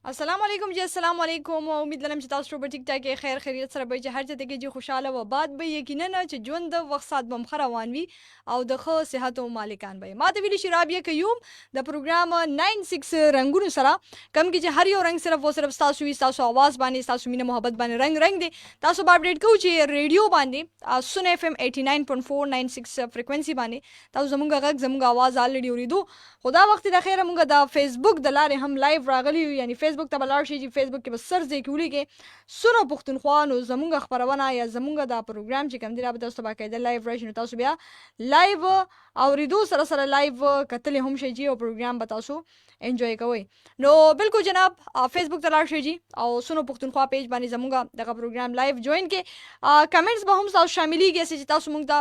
السلام علیکم جی. السلام علیکم. امید لرم چې تاسو ټول ټیک ټاک خیر خیریت سره به چې هر ځای کې چې خوشاله و باد به یقینا چې ژوند د وخت سات بم روان وي او د ښه صحت او مالکان به ما ته ویلي شي رابعه قیوم د پروګرام 96 رنگونو سره کم کې چې هر یو رنگ صرف او صرف تاسو وي تاسو आवाज باندې تاسو مینه محبت باندې رنگ دی تاسو به اپډیټ کوو چې ریډیو باندې سن اف ام 89.496 فریکوئنسي باندې تاسو زموږ غږ زموږ आवाज الریډي اوریدو خدا وخت د خیره موږ د فیسبوک د لارې هم لایو راغلی یعنی فیسبوک ته بلار شي چې فیسبوک کې به سر ځای کې ولیکې سره پښتونخوا نو زمونږ خبرونه یا زمونږ دا پروګرام چې کوم دی را به تاسو باقاعده لایو راشي نو تاسو بیا لایو اوریدو سره سره لایو کتل هم شي او پروګرام به تاسو انجوای کوئ. نو بالکل جناب فیسبوک ته لاړ شئ جی او سنو پښتونخوا پیج باندې زمونږ دغه پروګرام لایو جوائن کې کمنټس به هم تاسو شاملېږئ چې تاسو موږ ته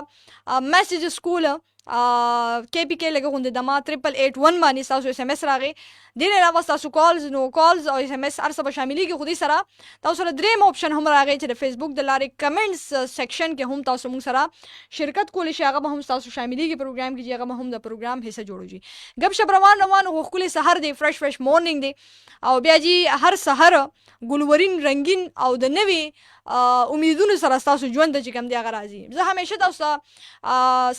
میسیجز کول کې پی کې لګه غونډه د ما 8881 باندې تاسو اس ام اس راغی دین علاوه تاسو کالز او اس ام اس ارسه به شاملېږي خو دې سره تاسو سره دریم اپشن هم راغی چې د فیسبوک د لارې کمنټس سیکشن کې هم تاسو موږ سره شرکت کولی شئ هغه به هم تاسو شاملېږي پروګرام کې چې هغه هم د پروګرام حصہ جوړوږي غب شپ روان خو خپل سحر دی فرش مورنینګ دی او بیا جی هر سحر ګلورین رنگین او د نوي امیدونو سره تاسو ژوند چې کوم دی هغه راځي زه همیشه تاسو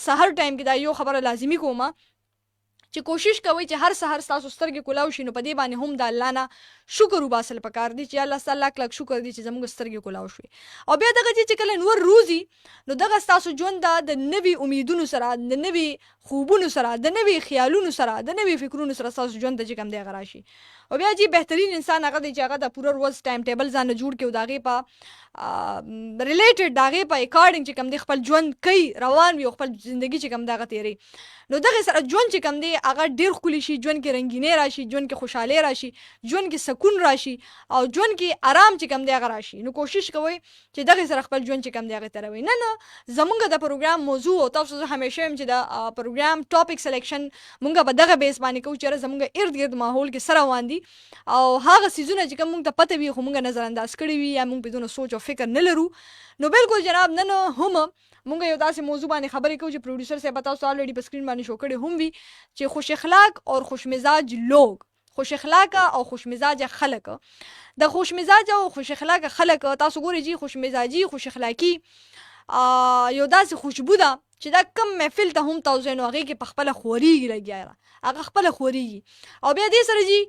سحر ټایم کې دا یو خبره لازمی کومه چې کوشش کوئ چې هر سحر تاسو سترګې کولاو شي نو په دې باندې هم د الله نه شکر وباسل پکار دی چې الله تعالی کلک شکر دی چې زموږ سترګې کولاو شي او بیا دغه چې کله نور روزي نو دغه تاسو ژوند د نوي امیدونو سره د نوي خوبونو سره د نوي خیالونو سره د نوي فکرونو سره تاسو ژوند چې کوم دی هغه راشي او بیا چې بهترین انسان هغه دی چې هغه د پوره ورځ ټایم ټیبل ځان جوړ کړي او داغه په ریلیټډ داغه په اکارډینګ چې کوم دی خپل ژوند کوي روان وي خپل ژوندۍ چې کوم دغه تیری نو دغه سره ژوند چې کوم دی هغه ډیر خولي شي ژوند کې رنگینه راشي ژوند کې خوشاله راشي ژوند کې سکون راشي او ژوند کې آرام چې کوم دی هغه راشي نو کوشش کوئ چې دغه سره خپل ژوند چې کوم دی هغه تروي نه زمونږ د پروګرام موضوع او تاسو همیشه هم چې د پروګرام ټاپک سلیکشن مونږ به دغه بیس باندې کوو چې زمونږ ارد گرد ماحول کې سره روان دي او هغه سيزونه چې کوم مونږ ته پته وي خو مونږ نظر انداز کړی وي یا مونږ بدون سوچ او فکر نه لرو نو بالکل جناب نن هم مونږ یو داسې موضوع باندې خبرې کوو چې پروډوسر صاحب تاسو الریډي په سکرین باندې شو کړی هم وي چې خوش اخلاق او خوش مزاج لوگ خوش اخلاق او خوش مزاج خلک د خوش مزاج او خوش اخلاق خلک تاسو ګورئ جی خوش مزاجي خوش اخلاقی یو داسې خوشبو ده چې دا کم محفل ته هم تاسو نو هغه کې په خپل خوريږي لګیا هغه خپل خوريږي او بیا دې سره جی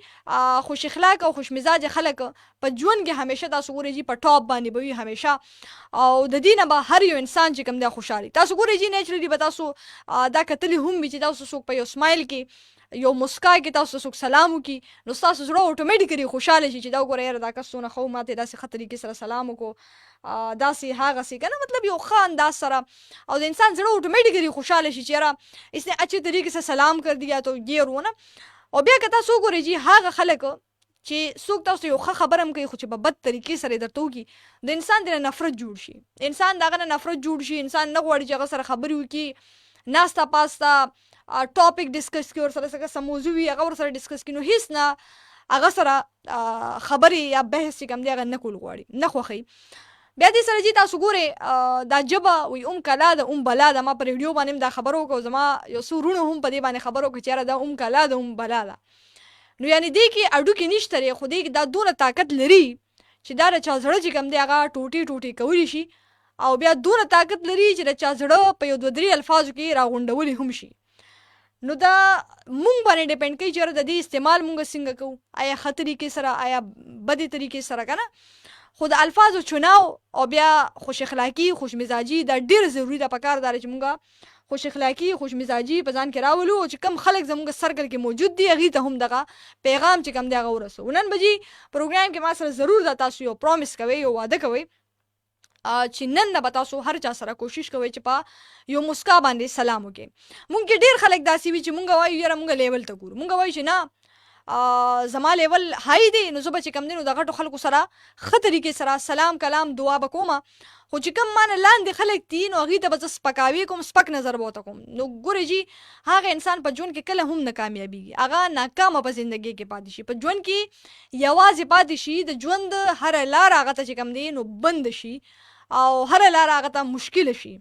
خوش اخلاق او خوش مزاج خلک په ژوند کې همیشه تاسو ګورئ جی په ټاپ باندې به همیشه او د دینه به هر یو انسان چې کوم دی خوشحالي تاسو ګورئ جی نیچرلی به تاسو دا کتلی هم چې تاسو څوک په یو سمایل کې یو مسکا کې تاسو څوک سلام وکي نو تاسو زړه اتوماتیکلی خوشاله شي چې دا ګوره دا کسونه خو ماته داسې خطرې کې سره سلام وکړو داسې هغه سي کنه مطلب یو ښه انداز سره او د انسان زړه اتوماتیکلی خوشاله شي چې را اسنے اچھی طریقے سے سلام کر دیا تو یہ ورونه او بیا که تاسو ګورئ جی هغه خلک چې څوک تاسو یو ښه خبره هم کوي خو چې په بد طریقې سره درته وکړي د انسان د نفرت جوړ شي انسان دغه نفرت جوړ شي انسان نه غواړي چې هغه سره خبرې وکړي ناستا پاستا ټاپک ډیسکس کی اور سره څه موضوع وي هغه ور سره ډیسکس کینو هیڅ نه هغه سره خبرې یا بحث کوم دی هغه نه کول غواړي نه خوخي بیا دې سره چې تاسو ګوره دا جبه وي کلا د بلا د ما پر ویډیو باندې دا خبرو کو زما یو سورونه هم په دې باندې خبرو کو چې دا کلا د بلا ده نو یعنی دې کې اډو کې نشته خو دې دا دونه طاقت لري چې دا چا زړه چې کوم دی هغه ټوټي کولی شي او بیا دونه طاقت لري چې چا زړه په یو دوه درې الفاظو کې راغونډولي هم شي نو دا مونږ باندې ډیپند کوي چې د دې استعمال مونږ څنګه کوو آیا خطرې کې سره آیا بدې طریقې سره کنه خود الفاظو چناو او بیا خوش اخلاقی خوش مزاجی دا ډیر ضروری ده پکار دار چې مونږه خوش اخلاقی خوش مزاجی په ځان کې راولو چې کم خلک زموږ سرکل کې موجود دي هغه ته هم دغه پیغام چې کم دی هغه ورسو نن بجی پروګرام کې ما سره ضرور دا تاسو یو پرومس کوي یو وعده کوي چې نن نه تاسو هر چا سره کوشش کوئ چې په یو مسکا باندې سلام وکړي مونږ ډیر خلک داسي وي چې مونږ وایو یاره مونږ لیول ته ګورو مونږ وایو چې نه زما لیول هاي دی نو زه به چې کم دی نو د غټو خلکو سره ښه طریقې سره سلام کلام دعا به کومه خو چې کم مانه لاندې خلک دي نو هغې ته به زه سپکاوي کوم سپک نظر به ورته کوم نو ګورې جي هغه انسان په ژوند کې کله هم نه کامیابېږي هغه ناکامه په زندګۍ کې پاتې شي په ژوند کې یوازې پاتې شي د ژوند هره لار هغه ته چې کم دی نو بند شي او هر لار هغه ته مشکل شي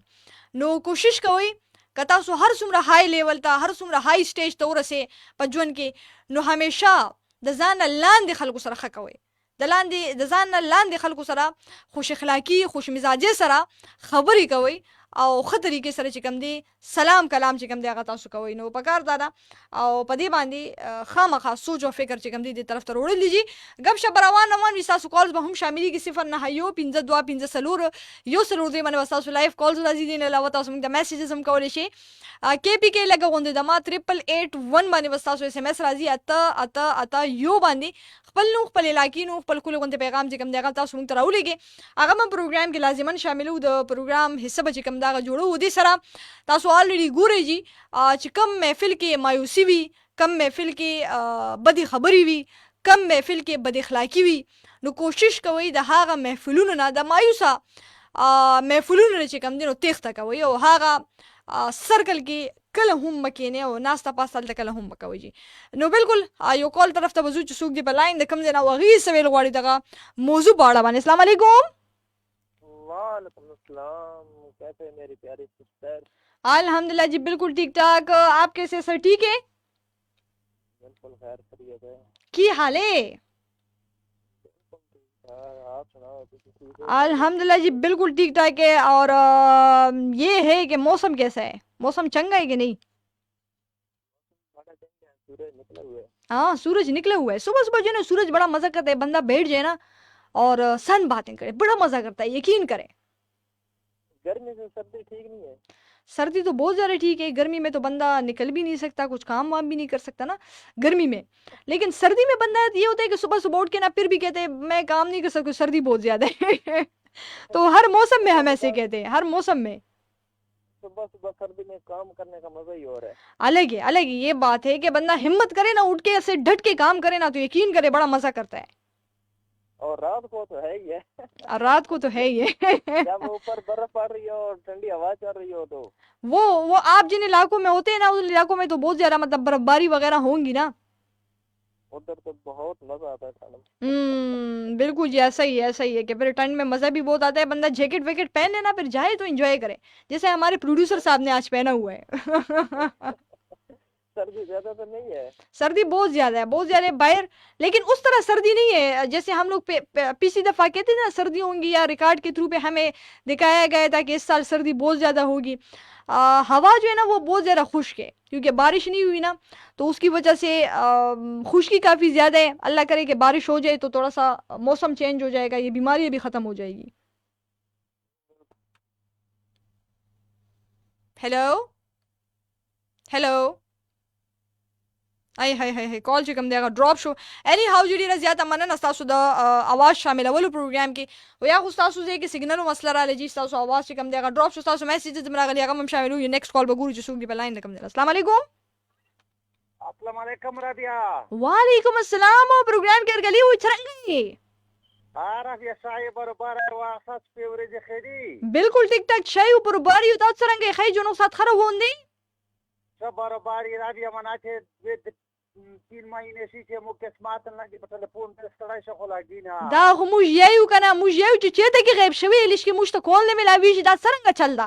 نو کوشش کوئ که تاسو هر څومره های لیول ته هر څومره های سټیج ته ورسې په ژوند کې نو همیشه د ځان لاندې خلکو سره ښه کوئ، د ځان لاندې خلکو سره خوش اخلاقی خوش مزاجي سره خبرې کوئ او ښه طریقې سره چې کوم دی سلام کلام چې کوم دی هغه تاسو کوئ. نو پکار دا ده او په دې باندې خامخا سوچ او فکر چې کوم دی د طرف ته وړل دي. غب شپ روان وي تاسو کالز به هم شاملېږي 091524 یو سلور دی باندې تاسو لایف کالز راځي دي نه علاوه تاسو موږ د میسیجز هم کولای شي. کې پی کې لګه غونډه د ما 8881 باندې تاسو اس ام اس راځي اته یو باندې خپل نو خپل علاقې نو خپل کول غونډه پیغام چې کوم دی هغه تاسو موږ ته راولېږي. هغه هم پروګرام کې لازمان شاملو د پروګرام حصہ به چې کوم دا جوړو دي سره تاسو الریډي ګورئ جی چې کم محفل کې مایوسی وي، کم محفل کې بدی خبري وي، کم محفل کې بد اخلاقی وي، نو کوشش کوئ د هغه محفلونو نه د مایوسه محفلونو نه چې کوم دی نو تېښته کوئ او هغه سرکل کې کله هم مکینه او ناسته پاسل د کله هم مکوي جی. نو بالکل یو کال طرف ته وزو چې څوک دی په لاین د کم دی نه وغي سویل غواړي دغه موضوع باړه باندې. السلام علیکم. وعلیکم السلام. कैसे हैं मेरी प्यारी सिस्टर? अल्हम्दुलिल्लाह जी बिल्कुल ठीक ठाक. आप कैसे सर? ठीक है, बिल्कुल खैर खैरियत है. की हाल है? आप सुनाओ. अल्हम्दुलिल्लाह जी बिल्कुल ठीक ठाक है. और ये है कि मौसम कैसा है? मौसम चंगा है कि नहीं? सूरज निकले हुए. हाँ सूरज निकले हुए है. सुबह सुबह जो है ना सूरज बड़ा मजा करता है, बंदा बैठ जाए ना और सन बातें करे बड़ा मजा करता है, यकीन करें. गर्मी से सर्दी ठीक नहीं है. सर्दी तो बहुत ज़्यादा ठीक है, गर्मी में तो बंदा निकल भी नहीं सकता, कुछ काम वाम भी नहीं कर सकता ना गर्मी में. लेकिन सर्दी में बंदा ये होता है कि सुबह सुबह उठ के ना फिर भी कहते हैं मैं काम नहीं कर सकता, सर्दी बहुत ज़्यादा है. तो हर मौसम में हम ऐसे कहते हैं, हर मौसम में सुबह सुबह सर्दी में काम करने का मजा ही और है. अलग है, अलग है. ये बात है कि बंदा हिम्मत करे ना, उठ के ऐसे डट के काम करे ना, तो यकीन करे बड़ा मजा करता है. और रात को तो है ही है. रात को तो है ही है. जब ऊपर बर्फ पड़ रही हो और ठंडी हवा चल रही हो तो वो आप जिन इलाकों में होते हैं ना, उन इलाकों में तो बहुत ज्यादा मतलब बर्फबारी वगैरह होंगी ना, उधर तो बहुत मजा आता है ठंड में. बिल्कुल जी ऐसा ही है, ऐसा ही है कि फिर ठंड में मजा भी बहुत आता है. बंदा जैकेट वैकेट पहन लेना फिर जाए तो एंजॉय करे, जैसे हमारे प्रोड्यूसर साहब ने आज पहना हुआ है. सर्दी ज्यादा तो नहीं है. सर्दी बहुत ज्यादा है, बहुत ज्यादा है बाहर, लेकिन उस तरह सर्दी नहीं है जैसे हम लोग पिछली दफा कहते थे ना सर्दी होंगी, या रिकॉर्ड के थ्रू पे हमें दिखाया गया था कि इस साल सर्दी बहुत ज्यादा होगी. हवा जो है ना वो बहुत ज्यादा खुश्क है क्योंकि बारिश नहीं हुई ना, तो उसकी वजह से खुश्की काफी ज्यादा है. अल्लाह करे कि बारिश हो जाए तो थोड़ा सा मौसम चेंज हो जाएगा, ये बीमारी भी खत्म हो जाएगी. Hello hello I hi hi hi call چې کوم دی هغه ډراپ شو. اني هاو جوړی نه زیاته مننه تاسو د اواز شاملولو پروګرام کې او یا خو تاسو زه کې سیګنل مسله را لږی تاسو اواز چې کوم دی هغه ډراپ شو, تاسو میسیج دې راغلی هغه هم شاملو. یو نیکسټ کال به ګورو چې څوک دی په لاین کوم دی. السلام علیکم. السلام علیکم رابیا. وعلیکم السلام. او پروګرام کې ورګلی و چرنګي رابیا صاحب برابر واساس په ورځ خېری بالکل ټیک ټاک شای او برابر یو تاسو څنګه خې جنو سات خره ووندي सब बरोबर रबिया मनाचे 3 महीने से मु किस्मत लगी په ټلیفون په ستړی شغل لګی نه دا خو موږ یو کنه موږ یو چې چېته کې غیب شوی لشکې موږ ته کول نه ملاوي چې دا څنګه چل دا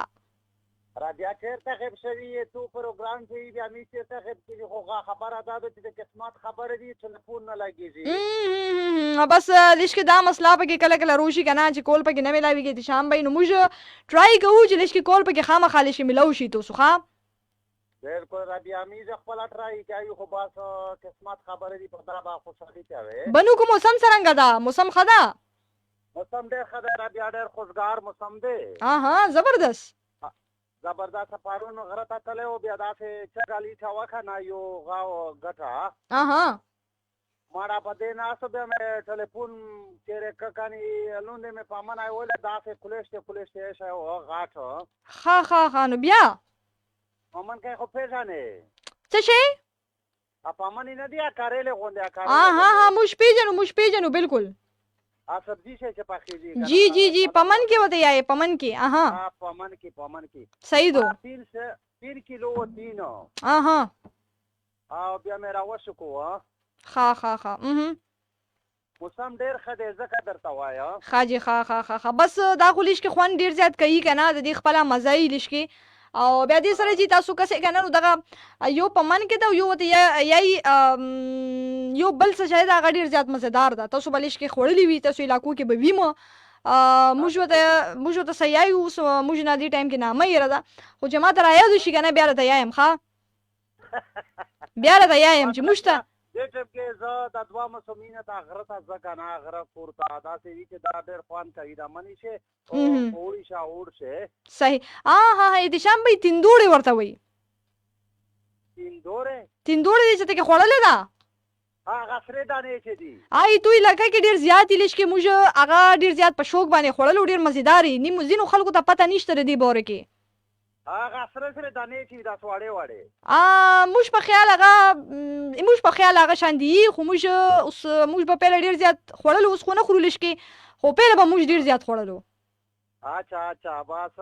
رابیا چیرته غیب شوی تو پروګرام کې بیا می چیرته غیب کې خو خبره ده چې قسمت خبره دي ټلیفون نه لګیږي بس لشکې دا مسله په کې کله کله روشي کنه چې کول په کې نه ملاوي کې شام بین موږ ټرای کوو چې لشکې کول په کې خامخا لشکې ملاوي شي تو سخه बिल्कुल रबिया मी खपला ट्राई क्या यू बास किस्मत खबर दी पता बा खुशहाली क्या है बनू को मौसम सरंगा दा मौसम खदा मौसम दे खदा रबिया दे खुशगार मौसम दे हां जबरदस्त जबरदस्त पारून घरता तले ओ बियादा से चगाली छवा खाना यो गाओ गटा हां माड़ा पदे ना सब में टेलीफोन तेरे ककानी लुंडे में पामन आए ओले दा से खुलेस्टे ऐसा हो गाठ खा नो बिया अमन के को पेजाने څه شي اپامن نه دی کارېله غونډه کارېله ها مش پیجنو بالکل सब्जी से पकाई जी पमन के होते यार पमन की हाँ पमन की सही दो 3 किलो 3 हाँ बया मेरा वशको खा मौसम ډېر خده زکه درته وایا خاجي خا بس دا خو لیش کې خوان ډیر زیات کوي کنه د دې خپل مزای لیش کې او بیا دې سره چې تاسو کسې کنه نو دغه یو پمن کې دا یو ته یو بل څه شاید هغه ډیر زیات مزیدار ده تاسو بلش کې خوړلې وي تاسو علاقو کې به ویمو موږ ته سیای اوس موږ نه دی ټایم کې نامه یې راده خو چې ما ته راياد شي کنه بیا راته یایم بیا راته یایم چې موږ ته دې ټیم کې زه د دوه مسومینه ته غره ته ځکه نه غره پورته داسې وي چې دا ډېر خوند کوي دا منی شي او اوړي شه اور شه صحیح ها احتشام به تندوړې ورته وي تندوړې چې ته کې خوړلې ده هغه سره دانې چې دي آی توی لکه کې ډیر زیات لیش کې موږ هغه ډیر زیات په شوق باندې خوړل ډیر مزیدار ني مزینو خلکو ته پته نشته ردی بوره کې هغه سره دانې چې دا سواړې موږ په خیال هغه شاندي خو موږ په پیل ډیر زیات خوړل اوس خو نه خورو لیش کې خو پیل به موږ ډیر زیات خوړلو اچھا بس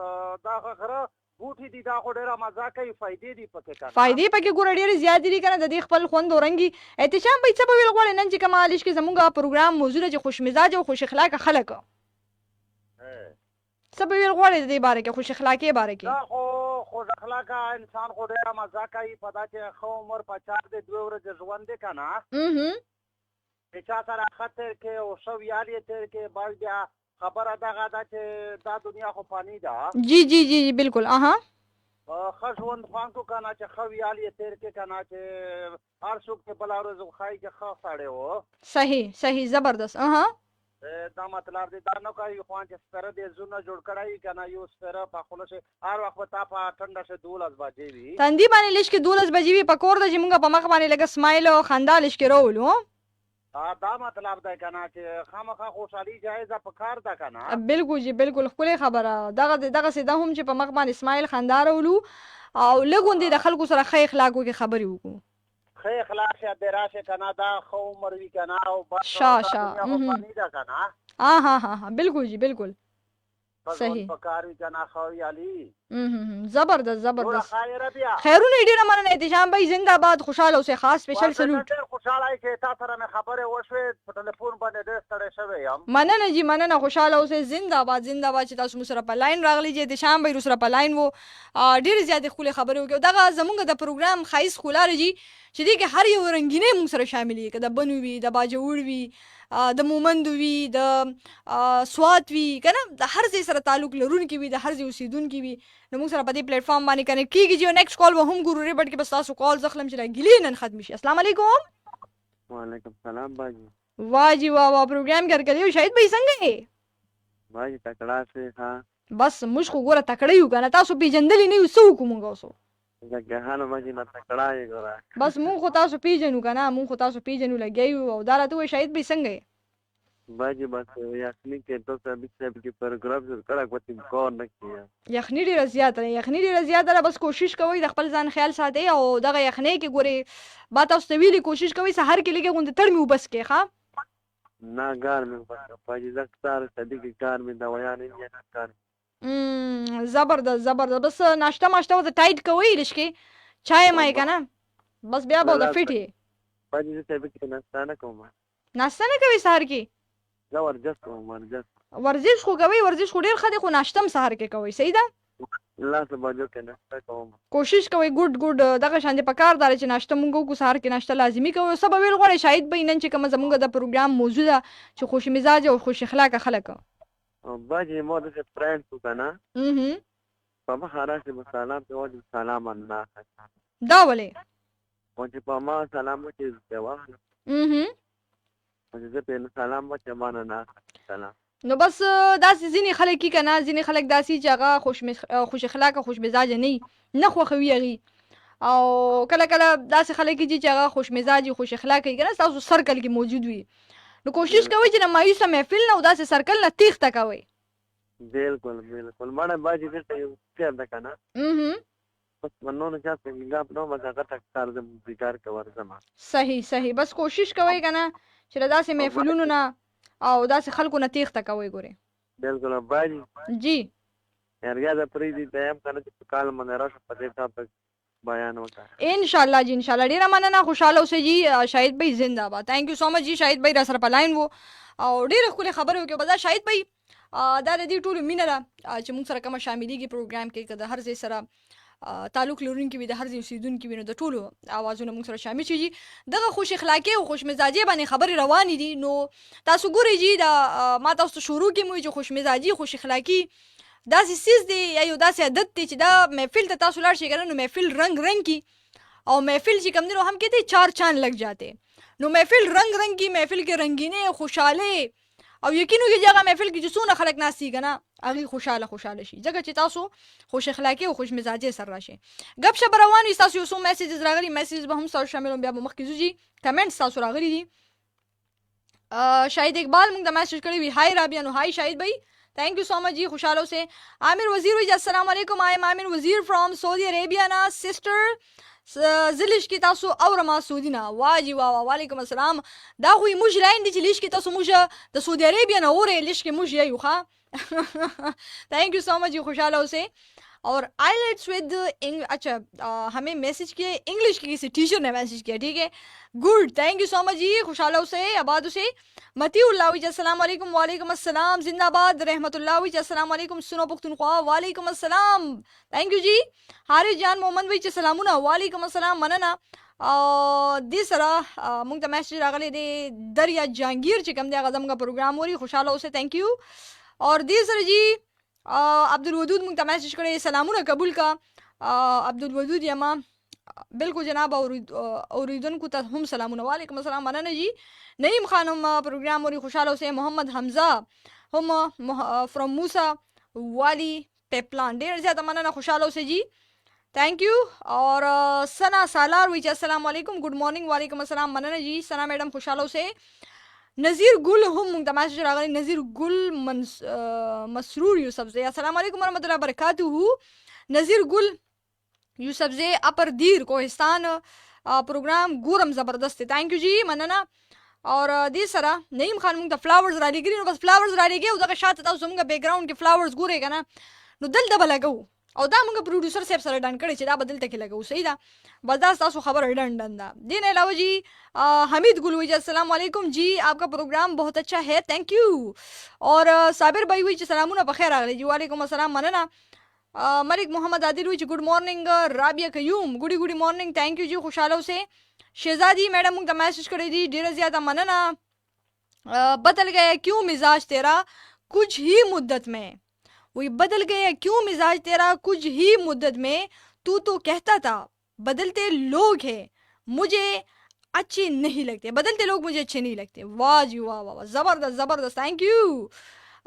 دا غره بوټي دي دا خو ډیره مزه کوي فائدې دي پکې کنه فائدې پکې ګور ډیره زیات دي کنه د دې خپل خوند ورنګي احتشام به څه به ویل غواړي نن چې کمالش کې زمونږه پروګرام موضوع چې خوش مزاج او خوش اخلاق خلک څه به ویل غواړي د دې باره کې خوش اخلاقی باره کې دا خو خوش اخلاق انسان خو ډیره مزه کوي پدا چې خو عمر 50 د 2 ورځې ژوند دی کنه چې چا سره خطر کې او شو یاري تر کې باز بیا خبره دغه دا چې دا دنیا خو پانی ده جی بالکل خښوند خوان کو کنه چې خو یالي تیر کې کنه چې هر څوک په بل ورځ خای چې خو ساړې وو صحیح زبردست دا مطلب دی دا نو کوي خوان چې سره دې زونه جوړ کړای کنه یو سره په خلوص هر وخت تا په ټنډه شه 12 بجې وي تندې باندې لښ کې 12 بجې وي په کور د چې مونږ په مخ باندې لګ سمایل او خندا لښ کې راولو دا مطلب دی کنه چې خامخا خوشحالي جایزه په کار ده کنه بالکل خپل خبره دغه سیده هم چې په مخ باندې اسماعیل خندا راولو او لګوندې د خلکو سره خې اخلاقو کې خبرې وکړو خې اخلاق شه دراشه کنه دا خو عمر وی کنه او بس ها بالکل صحیح پکاري کنه خو یالي زبردست خیرونه ډیره مننه احتشام بھائی زنده باد خوشاله اوسه خاص سپیشل سلوټ خوشاله چې تاسو سره مې خبره وشوه په ټلیفون باندې ډېر ستړی شوی یم مننه جی مننه خوشاله اوسه زنده باد چې تاسو مو سره په لاین راغلی چې احتشام بھائی سره په لاین وو ډیره زیات خپل خبره وکړو دغه زمونږ د پروګرام خایس خولار جی چې دغه هر یو رنگینه مو سره شاملې کده بنوي د باجوړ وی د مومند وی د سوات وی کنه د هر ځای سره تعلق لرونکي وی د هر ځای اوسیدونکي وی نو موږ سره په دې پلیټ فارم باندې کنه کیږي چې نیکسټ کال به هم ګورو ریبټ کې بس تاسو کال زخلم چې ګیلې نن ختم شي السلام علیکم وعلیکم السلام باجی واجی وا پروګرام کړو شاید به څنګه ہے باجی تکړه سه ها بس موږ خو ګوره تکړه یو کنه تاسو پیجندلې نه یو سو کومګه اوسو زګهانه باجی نه تکړه یې ګوره بس موږ خو تاسو پیجنو کنه موږ خو تاسو پیجنو لګیو او دا راته شاید به څنګه باجی بس یخنی کې تو سب کې پروګرام شروع کړه کوم کار نه کیه یخنی ډیره زیاته بس کوشش کوئ د خپل ځان خیال ساتئ او دغه یخنی کې ګوري با تاسو ویلي کوشش کوئ سحر کې لګي غونډه تړ مې وبس کې ښا نه ګار مې بس باجی زکتار صدیق کار مې دا ویا نه کار زبردست بس ناشته ماشته و ټایټ کوئ لشکي چای مای کنه بس بیا به د فټي باجی ته به کې نستانه کوم ناشته نه کوي سحر کې زه ورزش خو کوي ورزش خو ډیر خدي خو ناشتم سحر کې کوي صحیح ده الله سبحانه کې ناشته کوم کوشش کوي ګډ دغه شان دي پکار دار چې ناشته مونږ کو سحر کې ناشته لازمی کوي سبب ویل غواړي شاید به نن چې کوم زمونږ د پروګرام موضوع ده چې خوش مزاج او خوش اخلاق خلک باجی مو د فرند کو کنه په مخاره چې سلام ته وایي سلام الله دا ولې او چې په ما سلام وکړي ځواب زه په سلام وکړم نه سلام نو بس داسې ځینې خلک کی کنه ځینې خلک داسې چې هغه خوش اخلاق خوش مزاج نه خوخوي غي او کله داسې خلک چې هغه خوش مزاج خوش اخلاق کنه تاسو سرکل کې موجود وي نو کوشش کوئ چې مایوسه محفل نه او داسې سرکل نه تیښته کوئ بالکل مړه باجی دې یو څه ده کنه بس منو نه چاته ګاب نو مزه غټه کار دې بیکار کور زما صحیح بس کوشش کوئ کنه چې داسې محفلونو نه او داسې خلکو نه تیښته کوئ ګوري بالکل باجی جی یارګه د پری دې ټایم کنه چې کال منه راشه په دې ټاپک بیان وکړه ان شاء الله ډیره مننه خوشاله اوسئ جی شاهد بھائی زنده باد ثانک یو سو مچ جی شاهد بھائی را سره په لاین وو او ډیره خپل خبرو کې بدا شاهد بھائی دا د دې ټولو مینه ده چې موږ سره کومه شاملېږي پروګرام کې، که د هر ځای سره تعلق لرونکي وي، د هر ځای اوسېدونکي وي، نو د ټولو اوازونه موږ سره شامل شي. دغه خوش اخلاقي او خوش مزاجي باندې خبرې روانې دي. نو تاسو ګورئ جی دا ما تاسو شروع کې مو چې خوش مزاجي خوش اخلاقي داسې سیز دی یا یو داسې عادت دی چې دا محفل ته تاسو لاړ شئ کنه، نو محفل رنگ رنگ کی او محفل چې کم دی نو هم کہتے ہیں 4 چاند لگ جاتے. نو محفل رنگ رنگ کی، محفل کې رنگینه خوشاله او یقینو کې جگہ محفل کې جسونه خلک ناسي کنه اغي خوشاله شي، ځکه چې تاسو خوش اخلاقی او خوش مزاجي سره راشي. غب شپ روان وي، تاسو یو څو میسیجز راغلي، میسیجز به هم تاسو شامل بیا به مخکې زوجي کمنټس تاسو راغلي دي. شاهد اقبال موږ د میسیج کړی وی، هاي رابیا. نو هاي شاهد بھائی، थैंक यू सो मच जी, खुशहालों से. आमिर वजीर जी अस्सलाम वालेकुम. आई एम आमिर वजीर फ्रॉम सऊदी अरेबिया ना सिस्टर زلیش کی تاسو اور ما سعودینا واجی وا وعلیکم السلام. دا خو موږ لاین دي چې لیش کی تاسو موږ د سعودی عربیا نه اوره لیش کی موږ یو ښا. थैंक यू सो मच जी, खुशहालों से. और आईलेट्स विद अच्छा हमें मैसेज किया इंग्लिश की किसी टीचर ने मैसेज किया, ठीक है, good, thank you so much जी, खुशहालों से आबाद से. मतीउल्लाह जी अस्सलाम वालेकुम. वालेकुम अस्सलाम. जिंदाबाद रहमतुल्लाह जी अस्सलाम वालेकुम. सुनो पुख्तनख्वा वालेकुम अस्सलाम, थैंक यू जी. हारिस जान मोहम्मद भाई सलामुना वालेकुम अस्सलाम मनना. دې سره موږ ته میسج راغلی دی دریا جهانگیر چې کوم دی هغه زموږ پروګرام وری، خوشاله اوسه، थैंक यू. और دې سره جی عبدالودود موږ ته میسج کړی، سلامونه قبول کا. عبدالودود یما بالکل جناب اوریدونکو ته هم سلامونه، وعلیکم السلام مننه جی. نعیم خانم پروگرام وری، خوشاله اوسه. محمد حمزه هم فرام موسی والی پیپلان، ډیر زیاته مننه، خوشاله اوسه جی، थैंक यू. और सना सालार विच अस्सलाम वालेकुम, गुड मॉर्निंग, वालेकुम अस्सलाम मनना जी. सना मैडम खुशालो से. नज़ीर गुल हम मुंतमाश रागली, नज़ीर गुल मसरूर यूसुफ से अस्सलाम वालेकुम वरहमतुल्लाहि वबरकातुहू. नज़ीर गुल यूसुफ से अपर दीर कोहिस्तान प्रोग्राम गुरम ज़बरदस्त, थैंक यू जी मनना. और दी सरा नईम खान मुंग फ्लावर्स राली ग्रीन, बस फ्लावर्स राली गए उदा शात ताऊ सुमगा बैकग्राउंड के फ्लावर्स गुरे का ना नो दल दबल लगाऊ او دا موږ پروډوسر صاحب سره ډن کړی چې دا بدل ته کې لګو، صحیح ده، بس دا تاسو خبر ډن دا. دین علاوه جی حمید گلوی جی السلام علیکم جی، آپ کا پروگرام بہت اچھا ہے، تھینک یو. اور صابر بھائی وی چې سلامونه بخیر راغلی جی، وعلیکم السلام مننه. ملک محمد عادل وی چې ګډ مارننګ. رابعه قیوم ګډی مارننګ، تھینک یو جی، خوشاله اوسه. شہزادی میڈم موږ ته میسج کړی دی، ډیره زیاته مننه. بدل گیا کیوں مزاج تیرا کچھ ہی مدت میں، وہی بدل گیا کیوں مزاج تیرا کچھ ہی مدت میں، تو کہتا تھا بدلتے لوگ ہیں مجھے اچھے نہیں لگتے، بدلتے لوگ مجھے اچھے نہیں لگتے. واہ جی واہ واہ، زبردست زبردست، تھینک یو.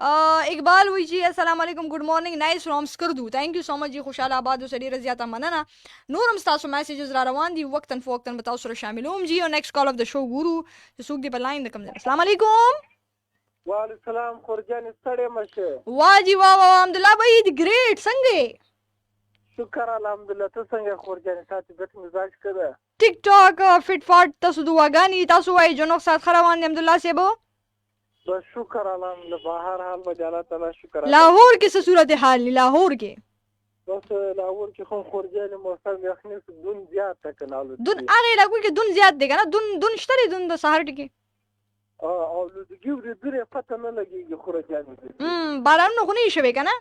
اقبال وی جی السلام علیکم، گڈ مارننگ، نائس فرام سکردو، تھینک یو سو مچ جی، خوشاله آباد اوسه، ډیره زیاته مننه. نورم تاسو میسیجز را روان دي، وقتاً فوقتاً به تاسو سره شاملوم جی. او نیکسٹ کال اف د شو ګورو چې څوک دی په لاین د کوم ځای. السلام علیکم. وعلیکم السلام خورجان ستړی مشه. واہ جی واہ واہ، الحمدلله بھائی دی گریٹ، څنګه؟ شکر الحمدلله، ته څنګه خورجان؟ تاسو بیت مزاج کړه ټیک ټاک فټ فاټ، تاسو دعاګانی تاسو وای جنو سات خروان الحمدلله سیبو. بس شکر الحمدلله، بهر حال باندې الله تعالی شکر. لاہور کې څه صورت حال دی؟ لاہور کې بس لاہور کې خو خورجان موسم یخنی دون زیات تکنالو دون هغه لګوي کې دون زیات دی کنه، دون شته دون د سهار ټکی او د ګوري درې پته نه لګيږي خورجان. باران نه خونی شوي کنه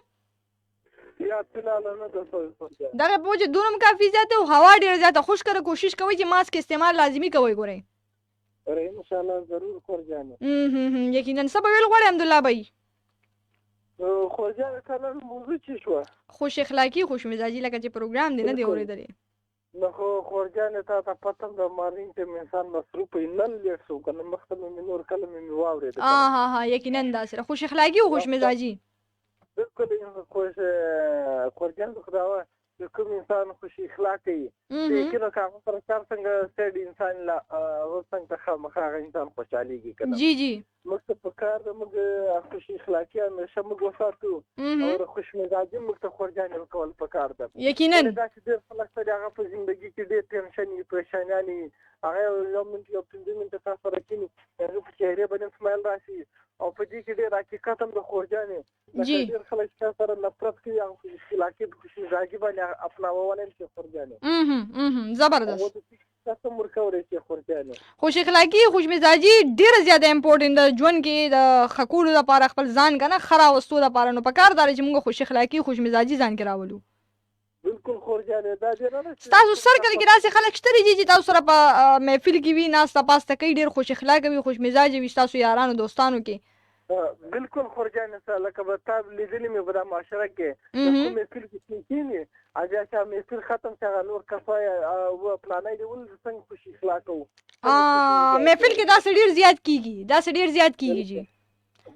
یا فلحال نه د څه دغه پوجي دونم کافي زیات او هوا ډیر زیات. خوش کړه کوشش کوي چې ماسک استعمال لازمی کوي ګورئ. اره ان شاء الله ضرور خورجان. یقینا سبا ویل غواړم الحمدلله بھائی. خورجان کله موضوع چی شو؟ خوش اخلاقی خوش مزاجی لکه چې پروګرام دی نه دی اورېدلی. نو خو خورجان ته پته د مارین ته انسان مصروف نه لیټ سو کنه مختلف نور کلمې می واورید. ها یقینا دا سره خوش اخلاقی او خوش مزاجی بالکل خوش خورجان خداوه کوم انسان خوش اخلاقی لیکن کاغه پر کار څنګه سید انسان لا وسنګ ته مخه انسان خوشاليږي کنه. جی جی مکتب په کار موږ خوش اخلاقی همیشه موږ وساتو او خوش مزاجي موږ ته خورجان کول په کار ده. یقینا دا چې ډېر خلک ته هغه په ژوندۍ کې ډېر ټینشن پریشانانی هغه یو منټ یو 15 منټه تاسو راکینی هغه په چهره باندې سمایل راشي او په دې کې ډېر حقیقت هم د خورجان جی ډېر خلک سره نفرت کوي او خوش اخلاقی خوش مزاجي باندې اپناوونه چې خورجان زبردست. تاسو مرکورې چې خورځانه خوش اخلاقی خوش مزاجي ډیره زیاته امپورټنت ده ژوند کې د خکولو لپاره خپل ځان کنه خرا وستو لپاره نو پکار دار چې موږ خوش اخلاقی خوش مزاجي ځان کې راولو بالکل خورځانه دا ډیر نه تاسو سر کله کې راسي خلک شتري چې تاسو سره په محفل کې وي ناس تاسو کوي ډیر خوش اخلاق وي خوش مزاج وي تاسو یارانو دوستانو کې بالکل خورځانه سره لکه به تاسو لیدلې مې په معاشره کې کوم محفل کې کېنی اجازه چې محفل ختم شغه نور کفای او پلانای دی ول څنګه خوش اخلاق وو محفل کې دا ډیر زیات کیږي جی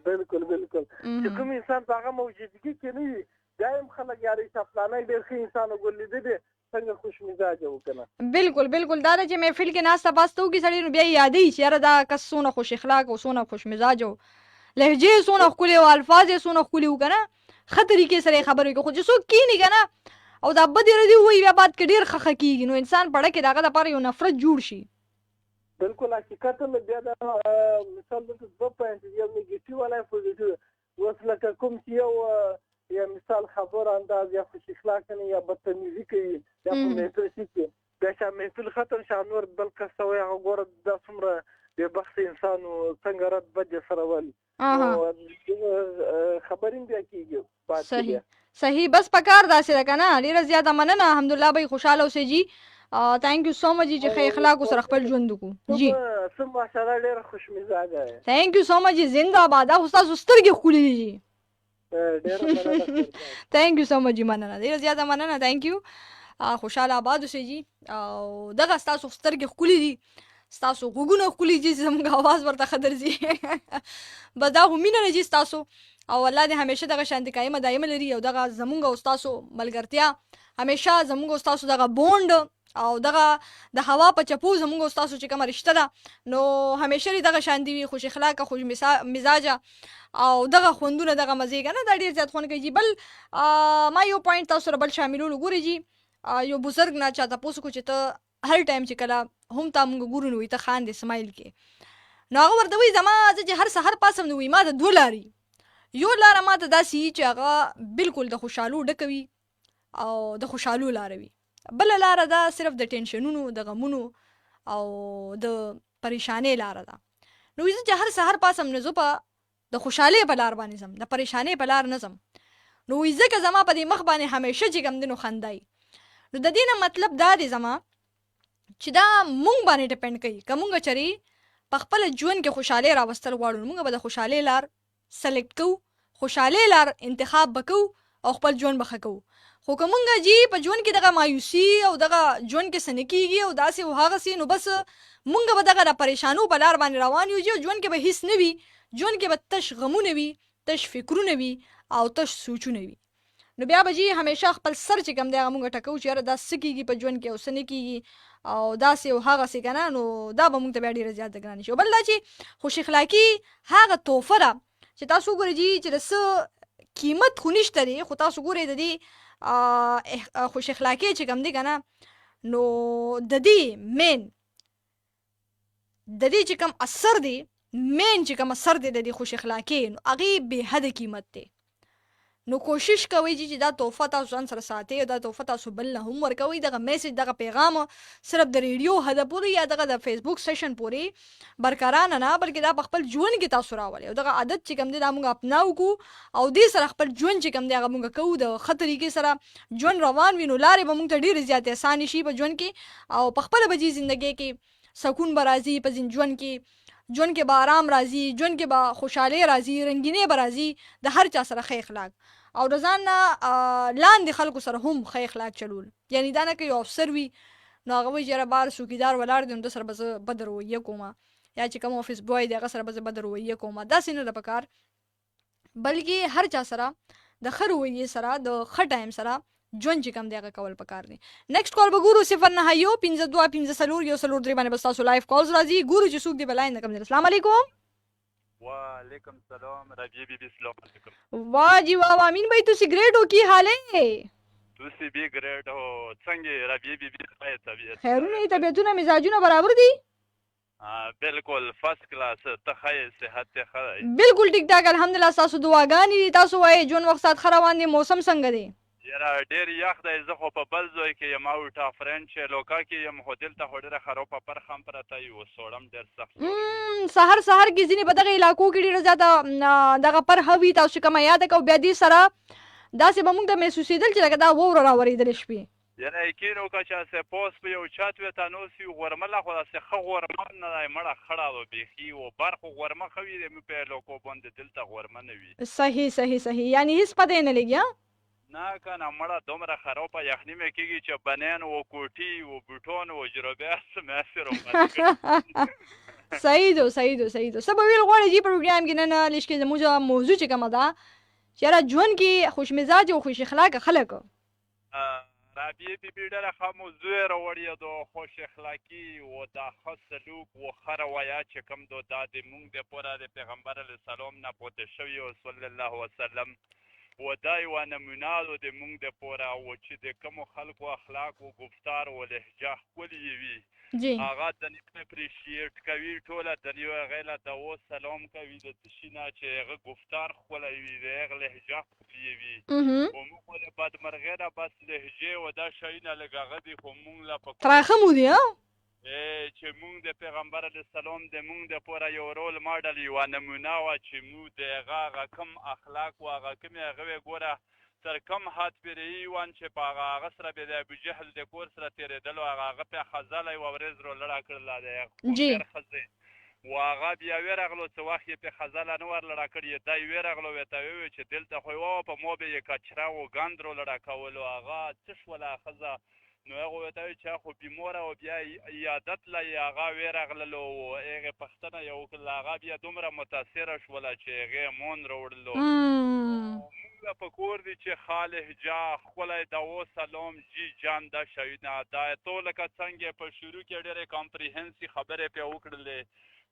بالکل چې کوم انسان هغه موجودګي کې نه وي دایم خلک یاري چې پلانای ډیر ښه انسان وګورل دي څنګه خوش مزاج وکنه بالکل دا چې محفل کې ناس تاسو کې سړی نو بیا یادې چې یاره دا کس سونه خوش اخلاق او سونه خوش مزاج او لهجه سونه خولي او الفاظ سونه خولي وکنه خطرې کې سره خبرې کې خو چې څوک کینی کنه او دا بد ردی وي بیا بعد کې ډیر خخ کیږي نو انسان پړه کې داغه لپاره یو نفرت جوړ شي بالکل حقیقت مې بیا دا مثال د دوه پوینټ یو نیگیټیو ولا پوزټیو وسله کوم چې یا مثال خبر انداز یا خوش اخلاق نه یا بدتمیزي کوي یا په محفل کې دا چې محفل ختم شانور بل کس سوی هغه ګور د څومره به بخت انسان څنګه رد بد سره ولي خبرین بیا کیږي صحیح بس پکار داسې ده کنه ډیره زیاته مننه الحمدلله به خوشاله اوسې جی ثانک یو سو مچ چې ښه اخلاق سره خپل ژوند وکړو جی سم ماشاءالله ډیره خوش مزاج ہے ثانک یو سو مچ زنده باد استاد سترګې خولې جی ډیره مننه ثانک یو سو مچ مننه ډیره زیاته مننه ثانک یو خوشاله آباد اوسې جی او دغه تاسو سترګې خولې دي تاسو غوګونه خولې دي زموږ आवाज ورته خطر زی بدا همینه نه جی تاسو او الله دې همیشه دغه شانتي قائمه دایمه لري او دغه زمونږ او تاسو ملګرتیا همیشه زمونږ او تاسو دغه بوند او دغه د هوا په چپو زمونږ او تاسو چې کوم رشتہ ده نو همیشه دغه شانتي وي خوش اخلاق خوش مزاج او دغه خوندونه دغه مزه کنه دا ډیر زیات خون کوي بل ما یو پوینټ تاسو سره بل شاملول ګوري جی یو بزرګ نه چاته پوسو کو چې ته هر ټایم چې کله هم تا موږ ګورو نو ته خان دې سمایل کې نو هغه ورته وی زما چې هر سحر پاسم نو ما ته دوه لاري یو لار ما ته داسي چې هغه بالکل د خوشالو ډکوي او د خوشالو لاروي بل لار دا صرف د ټینشنونو د غمونو او د پریشانې لار ده نو چې هر سحر پاسم نه زو په د خوشاله په لار باندې زم د پریشانې په لار نه زم نو ځکه زما په دې مخ باندې همیشه چې ګم دینو خندای نو د دې مطلب دا دی زما چې دا مونږ باندې ډیپند کوي کومه چری په خپل ژوند کې خوشاله راوستل غواړو مونږ به د خوشاله لار سلیکټ کوو خوشاله لار انتخاب وکړو او خپل ژوند بخکو خو کومه جی په ژوند کې دغه مایوسی او دغه ژوند کې سنکیږي او داسې وهغه سي نو بس مونږ به دغه پریشانو په لار باندې روان یو ژوند کې به هیڅ نه وي ژوند کې به تش غمونه وي تش فکرونه وي او تش سوچونه وي نو بیا به جی همیشه خپل سر چې کوم دی هغه مونږ ټکو چې دا سکیږي په ژوند کې او سنکیږي او داسې او هغه سي کنه نو دا به مونږ ته بیا ډیره زیات ګران شي بل دا چې خوش اخلاقی هغه توفه ده چې تاسو ګورئ جی چې د قیمت خو نشته دی خو تاسو ګورئ د دې خوش اخلاقی چې کوم دی کنه نو د دې مین د دې چې کوم اثر دی مین چې کوم اثر دی د دې خوش اخلاقی نو هغه به حد قیمت دی نو کوشش کوي چې دا توفه تاسو ځان سره ساتي او دا توفه تاسو بل نه هم ورکوي دغه میسج دغه پیغام صرف د ریډیو هدا پوری یا دغه د فیسبوک سیشن پوری برقرار نه بلکې دا په خپل ژوند کې تاسو راولي او دغه عادت چې کوم دی دا موږ اپناو کو او دې سره خپل ژوند چې کوم دی هغه موږ کوو د خطرې کې سره ژوند روان وینو لارې به موږ ته ډیر زیات آسان شي په ژوند کې او په خپل بجې ژوندۍ کې سکون برازي په ژوند کې به آرام راځي ژوند کې به خوشاله راځي رنگینه برازي د هر چا سره ښه اخلاق او د ځان لاندې خلکو سره هم ښه اخلاق چلول یعنی دا نه کوي افسر وي نو هغه وایي چې بار څوکیدار ولاړ دی نو د سره به زه بد رویه کوم یا چې کوم افیس بوای دی هغه سره به زه بد رویه کوم داسې نه ده پکار بلکې هر چا سره د ښه رویې سره د ښه ټایم سره ژوند چې کوم دی هغه کول پکار دی نیکسټ کال به ګورو 091523 باندې بس تاسو لایف کالز راځي ګورو چې څوک دی بلاین کوم دی السلام علیکم وعلیکم السلام ربیع بی بی السلام علیکم واہ جی واہ امین بھائی تو سگریٹ ہو کی حال ہے تسی بھی گریٹ ہو څنګه ربیع بی بی طبیعت خیرونه طبیعتونه مزاجونه برابر دي بالکل فرست کلاس ته خیر صحت ته خیر بالکل ټیک ټاک الحمدلله تاسو دعاګانې تاسو وای جون وخت سات خروان دي موسم څنګه دی یاره ډېر یخ دی زه خو په بل ځای کې یم او ټافرین چې لوکا کې یم خو دلته خو ډېره خرابه پرخه هم پرته وي او سوړم ډېر سخت سهار کې ځینې په دغه علاقو کې ډېره زیاته دغه پرخه وي تاسو کومه یاده کوو بیا دې سره داسې به موږ ته محسوسېدل چې لکه دا واوره راورېدلې شپې یاره یقین وکړه چې هسې پوس په یو چت وې تنوس وي غورمله خو داسې ښه غورمه نه دی مړه خړه وه بیخي و بر خو غورمه ښه وي موږ په علاقو باندې دلته غورمه نه وي صحیح یعنی هیڅ پته یې نه لګي نه که نه مړه دومره خرابه یخني مې کېږي چې بنیان و کوټي و بوټان و جرابې هر څه مې هسې صحیح دو څه به ویل غواړې چې پروګرام کې نن لږکې زموږ موضوع چې کومه ده چې یاره ژوند کې خوش مزاج او خوش اخلاقه خلک رابعه بیبي ډېره ښه موضوع یې راوړې ده خوش اخلاقي و دا ښه سلوک و ښه روایات چې کوم دو دا د مونږ دپاره د پیغمبر علیه السلام نه پورته شوي و صلی الله وسلم و دا یوه نمونه ده د مونږ دپاره و چې د کومو خلکو اخلاق و گفتار و لهجه ښکلې وي هغه دنیا اپریشیټ کوي ټوله دنیا هغې له دعا سلام کوي د څه شي نه چې هغه گفتار ښکلی وي د هغه لهجه ښکلې وي خو موږ خو د بدمرغۍ نه بس لهجې و دا شیونه لږ هغه دي خو موږ له تراخه مو دي چې موږ د پیغمبر علیه السلام د موږ دپاره یو رول ماډل یوه نمونه وه چې موږ د هغه کوم اخلاق و هغه کومې هغه وې ګوره تر کوم حد پورې وان چې په هغه سره به د ابوجهل د کور سره تېرېدلو هغه پې خزله یوه ورځ رو لړه کړله د ډېر ښځې و هغه بیا ویرغلو څه وخت یې پې خزله نه ور لړه کړې دی ویرغلو ورته وویل چې دلته خو یې ووه په ما به یې کچره و ګند رو لړه کولو هغه څه شوله ښځه نو هغه ورته وویل چې خو بیماره و بیا عیادت له یې هغه ویرغللو و هغې پوښتنه یې وکړله هغه بیا دومره متاثره شوله چې هغې مون راوړلو موږ په کور دي چې ښه لهجه ښکلی دعا سلام جي جان دا شیونه دا تو لکه څنګه په شروع کې ډېرې کامپریهنسي خبرې پې وکړلې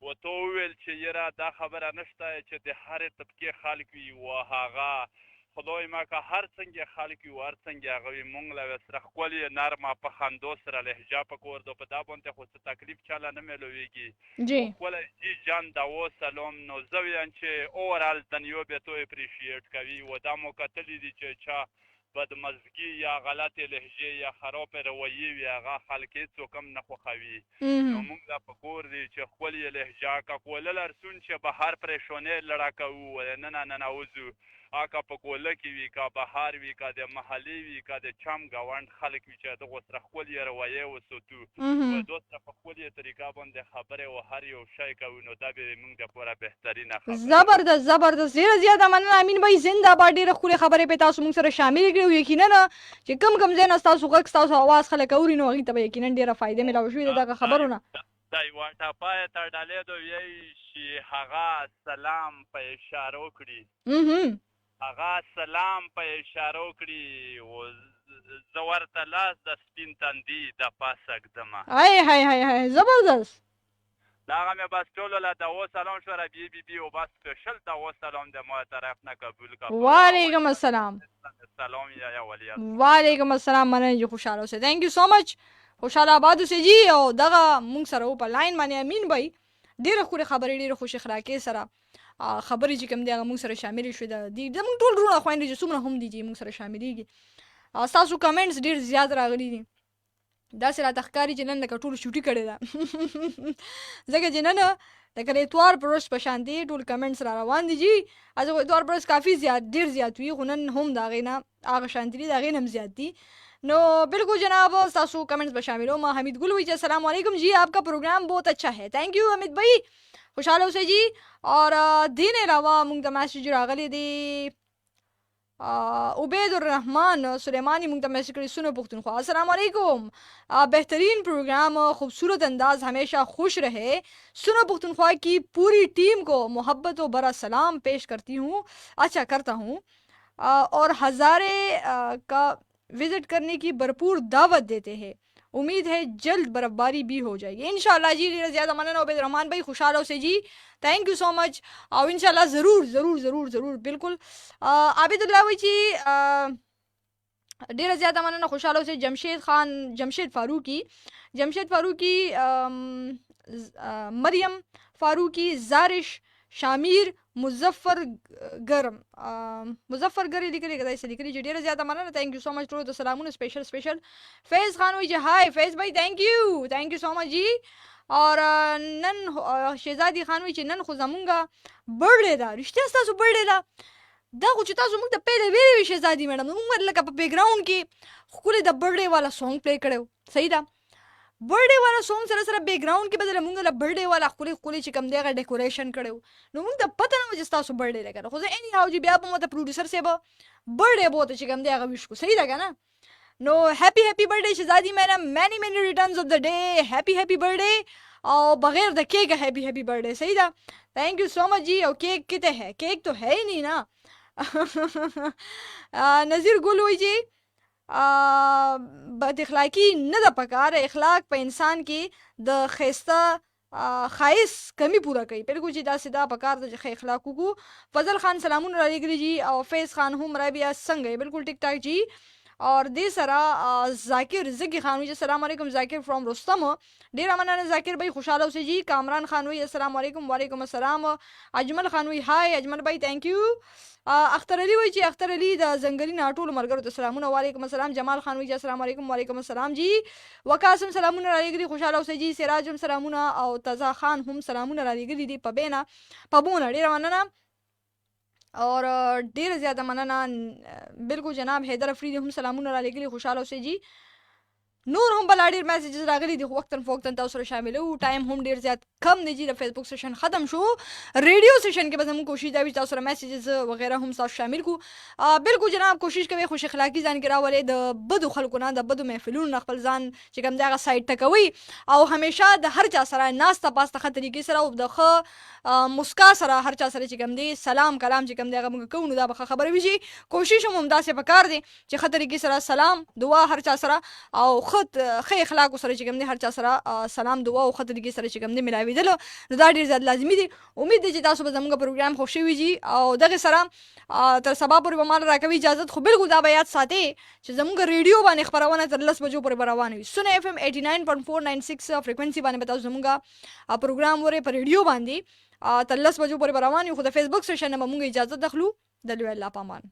و تو وویل چې یاره دا خبره نشته چې د هرې طبقې خلک وي و هغه خدای ما که هر څنګه خلک وي هر څنګه هغه وي موږ له سره ښکلې نرمه په خندو سره لهجه په کور ده په دا باندې خو څه تکلیف چاله نه میلویږي ښکلی جي جان دعا سلام نو زه ویم چې اوورال دنیا به تو اپریشیټ کوي و دا مو کتلي دي چې چا بدمزګي یا غلطې لهجې یا خرابې رویې وي هغه خلک هېڅوک هم نه خوښوي نو موږ لا په کور دي چې ښکلې لهجه که کوله لرسون چې بهر پرېښونې لړه کوو ننه ننوځو که په کوله کې وي که بهر وي که د محلې وي که د چم ګاونډ خلک وي چې دغو سره ښکلې رویې وساتو و دو سره په ښکلې طریقه باندې خبرې و هر یو شی کوو نو دا به موږ دپاره بهترینه خبره زبردست ډېره زیاته مننه امین بھائی زنده باد ډېره ښکلې خبرې پې تاسو موږ سره شاملې کړې او یقینا چې کوم ځای نه ستاسو غږ ستاسو اواز خلک اوري نو هغوی ته به یقینا ډېره فایده میلاو شوې ده دغه خبرو نه دا یوه ټپه یې تر ډالې ده ویایي چې هغه سلام په اشارو کړي هغه سلام په اشارو کړي و زه ورته لاس د سپین تندي د پاسه ږدمه زبردست دا هغه مې بس ټولو له دعا سلام شو ربیع بیبي او بس سپیشل دعا سلام د ما طرف نه قبول کړه وعلیکم السلام سلام یا ولیات وعلیکم السلام مننه چې خوشحاله اوسئ تھینک یو سو مچ خوشحاله آباد اوسئ جی او دغه موږ سره و په لاین باندې امین بھائی ډېره ښکلې خبرې ډېرې خوش اخلاقۍ سره خبرې چې کوم دی هغه موږ سره شاملې شوې ده زموږ ټول وروڼه خویندې چې څومره هم دي چې موږ سره شاملېږي ستاسو کمنټس ډېر زیات راغلي دي داسې راته ښکاري چې نن لکه ټولو شوټي کړې ده ځکه چې نن لکه د اتوار په ورځ په شانتې ټول کمنټس را روان دي جي ځکه اتوار په ورځ کافي ډېر زیات وي خو نن هم د هغې نه هغه شانتي دي د هغې نه هم زیات دي نو بالکل جناب ستاسو کمنٹس میں شامل ہو میں حمید گل ہوئی السلام علیکم جی آپ کا پروگرام بہت اچھا ہے تھینک یو حمید بھائی خوشحال اوسئ جی اور دین علاوہ مونږ ته میسج راغلی دی عبید الرحمن سلیمانی مونږ ته میسج کړی سنو پختونخوا السلام علیکم بہترین پروگرام خوبصورت انداز ہمیشہ خوش رہے سنو پختونخوا کی پوری ٹیم کو محبت و برا سلام پیش کرتی ہوں اچھا کرتا ہوں اور ہزارے کا وزٹ کرنے کی بھرپور دعوت دیتے ہیں امید ہے جلد برفباری بھی ہو جائے گی انشاءاللہ جی زیادہ منن عبید الرحمن بھائی خوشحال ہو سے جی تھینک یو سو مچ اور انشاءاللہ ضرور ضرور ضرور ضرور بالکل عابد اللہ بھائی جی ډیره زیاته مننه خوشحال اوسئ جمشید فاروقی مریم فاروقی زارش شامیر مظفر ګر لیکلي کدای څه لیکلي چې ډیره زیاته مننه ثانک یو سو مچ ټول د سلامونه سپیشل فیض خان وی چې هاي فیض بھائی ثانک یو سو مچ جی اور نن شهزادي خان وی چې نن خو زمونږه برډے دا رښتیا تاسو برډے دا خو چې تاسو موږ ته پیله ویلې شهزادي میډم موږ لکه په بیک گراوند کې خو د برډے والا سونګ پلی کړو صحیح ده برډے والا سونګ سره بیک گراوند کې بدل موږ له برډے والا خولي چې کم دیغه ډیکوریشن کړو نو موږ ته پته نه و چې تاسو برډے لګره خو زه اني هاو جی بیا په مو ته پروډوسر سیب برډے بوته چې کم دیغه ویش کو صحیح ده کنه نو هپی برډے شهزادي میډم many returns of the day happy birthday او بغیر د کیک هپی برډے صحیح ده ثانک یو سو مچ جی او کیک کته ہے کیک تو ہے ہی نہیں نا نذیر ګل وی جی بد اخلاقی نه د پکار اخلاق په انسان کې د خيسته خایس کمی پورا کوي بالکل چې دا سیدا پکار د اخلاق کو فضل خان سلامونه علیکم جی او فیض خان هم رابیا څنګه بالکل ټیک ټاک جی اور دې سره ذاکر زکی خان وی السلام علیکم ذاکر فرام رستم ډیر مننه ذاکر بھائی خوشاله اوسئ جی کامران خان وی السلام علیکم وعلیکم السلام اجمل خان وی هاي اجمل بھائی ثانک یو اختر علی وی چې اختر علی د زنګری ناټول مرګرو ته سلامونه وعلیکم السلام جمال خان وی السلام علیکم وعلیکم السلام جی وقاسم سلامونه علیکم خوشاله اوسئ جی سراجم سلامونه او تزا خان هم سلامونه علیکم دي په بونه ډیر مننه اور ډیر زیاته مننه بالکل جناب حیدر افریدی هم سلامونه را لګلی خوشاله اوسئ جی نور هم بل ډیر میسیجز راغلي دي وختن فوختن تاسو سره شامل وو ټایم هم ډیر زیات کم دی جی د فیسبوک سیشن ختم شو ریډیو سیشن کې به زموږ کوشش دا وي تاسو سره میسیجز وغیرہ هم تاسو شامل کو بالکل جناب کوشش کوي خوش اخلاقی ځان کې راولې د بدو خلکو نه د بدو محفلونو خپل ځان چې کوم دغه سایت ټکوي او همیشه د هر چا سره ناسته پاسته خطرې کې سره او د مسکا سره هر چا سره چې کوم دی سلام کلام چې کوم دغه موږ کوو دا به خبره وي کوشش هم داسې پکار دي چې خطرې کې سره سلام دعا هر چا سره او خې اخلاق سره چې کوم دي هر چا سره سلام دعا او خطرې کې سره چې کوم دي ملاوي دل نو دا ډیر زیات لازمي دي امید دي چې تاسو به زموږ پروګرام خوشي وي جی او دغه سره تر سبا پورې به مال راکوي اجازه خو بالکل دا به یاد ساتي چې زموږ ریډیو باندې خبرونه تر 10 بجو پورې روانه وي سن اف ام 89.496 فریکوئنسي باندې تاسو زموږ پروګرام وره په ریډیو باندې تر 10 بجو پورې روان یو خو د فیسبوک سیشن نه موږ اجازه دخلو دلوي الله پامان